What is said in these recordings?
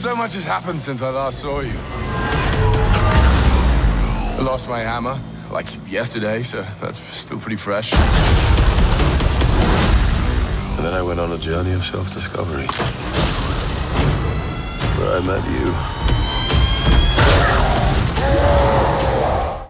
So much has happened since I last saw you. I lost my hammer, like yesterday, so that's still pretty fresh. And then I went on a journey of self-discovery, where I met you.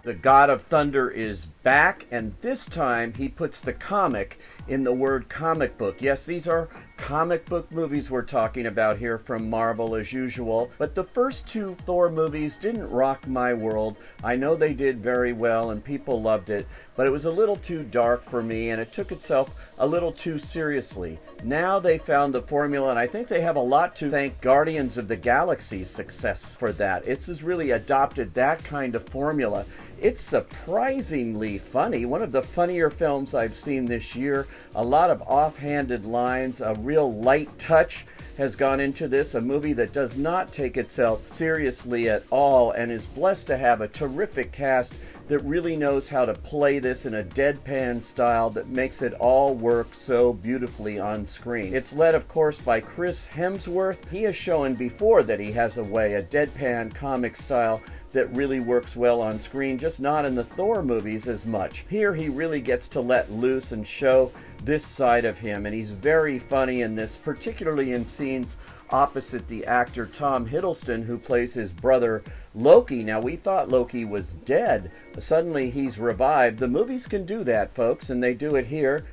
The God of Thunder is back, and this time he puts the comic in the word comic book. Yes, these are comic book movies we're talking about here from Marvel as usual, but the first two Thor movies didn't rock my world. I know they did very well and people loved it, but it was a little too dark for me and it took itself a little too seriously. Now they found the formula, and I think they have a lot to thank Guardians of the Galaxy's success for that. It's just really adopted that kind of formula. It's surprisingly funny. One of the funnier films I've seen this year. A lot of offhanded lines, a real light touch has gone into this, a movie that does not take itself seriously at all and is blessed to have a terrific cast that really knows how to play this in a deadpan style that makes it all work so beautifully on screen. It's led, of course, by Chris Hemsworth. He has shown before that he has a deadpan comic style that really works well on screen, just not in the Thor movies as much. Here he really gets to let loose and show this side of him, and he's very funny in this, particularly in scenes opposite the actor Tom Hiddleston, who plays his brother Loki. Now, we thought Loki was dead. Suddenly he's revived. The movies can do that, folks, and they do it here.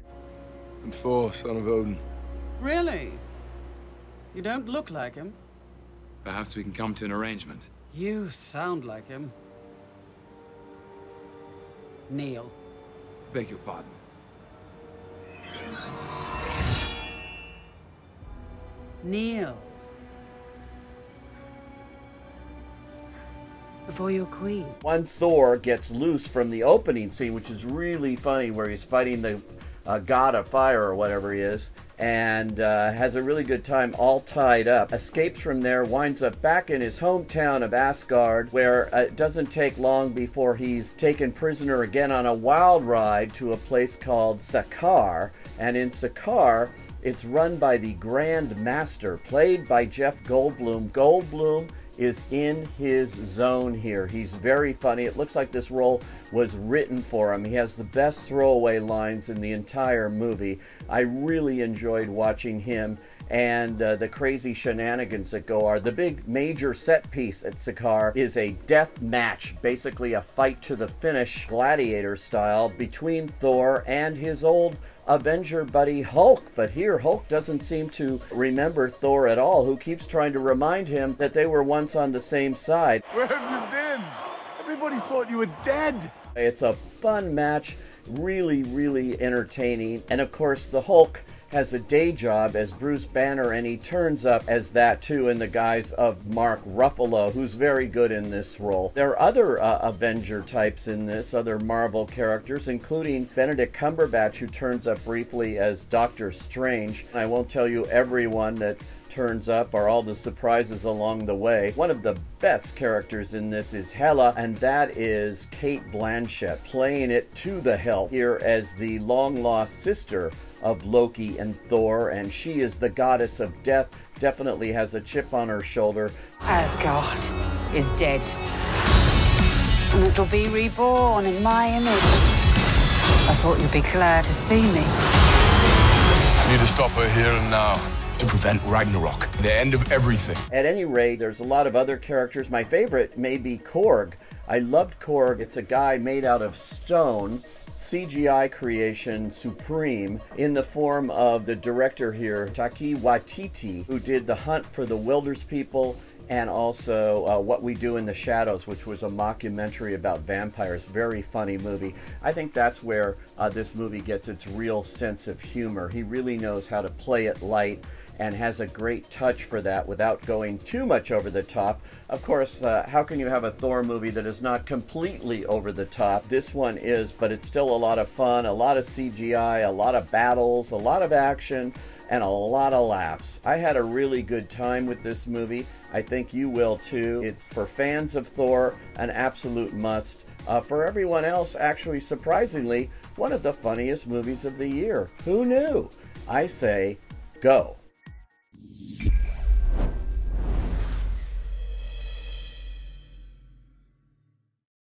I'm Thor, son of Odin. Really? You don't look like him. Perhaps we can come to an arrangement. You sound like him. Neil. Beg your pardon. Neil. Before you're queen. Once Thor gets loose from the opening scene, which is really funny, where he's fighting the god of fire or whatever he is, and has a really good time all tied up, escapes from there, winds up back in his hometown of Asgard, where it doesn't take long before he's taken prisoner again on a wild ride to a place called Sakaar. And in Sakaar, it's run by the Grand Master, played by Jeff Goldblum. Goldblum is in his zone here. He's very funny. It looks like this role was written for him. He has the best throwaway lines in the entire movie. I really enjoyed watching him and the crazy shenanigans that go on. The big major set piece at Sakaar is a death match, basically a fight to the finish, gladiator style, between Thor and his old Avenger buddy Hulk. But here Hulk doesn't seem to remember Thor at all, who keeps trying to remind him that they were once on the same side. Where have you been? Everybody thought you were dead. It's a fun match, really, really entertaining. And of course, the Hulk has a day job as Bruce Banner, and he turns up as that too in the guise of Mark Ruffalo, who's very good in this role. There are other Avenger types in this, other Marvel characters, including Benedict Cumberbatch, who turns up briefly as Doctor Strange. I won't tell you everyone that turns up or all the surprises along the way. One of the best characters in this is Hela, and that is Cate Blanchett, playing it to the hilt here as the long-lost sister of Loki and Thor, and she is the goddess of death, definitely has a chip on her shoulder. Asgard is dead, and it'll be reborn in my image. I thought you'd be glad to see me. I need to stop her here and now to prevent Ragnarok, the end of everything. At any rate, there's a lot of other characters. My favorite may be Korg. I loved Korg. It's a guy made out of stone, CGI creation supreme, in the form of the director here, Taika Waititi, who did The Hunt for the Wilders People and also What We Do in the Shadows, which was a mockumentary about vampires. Very funny movie. I think that's where this movie gets its real sense of humor. He really knows how to play it light and has a great touch for that without going too much over the top. Of course, how can you have a Thor movie that is not completely over the top? This one is, but it's still a lot of fun, a lot of CGI, a lot of battles, a lot of action, and a lot of laughs. I had a really good time with this movie. I think you will too. It's, for fans of Thor, an absolute must. For everyone else, actually, surprisingly, one of the funniest movies of the year. Who knew? I say, go.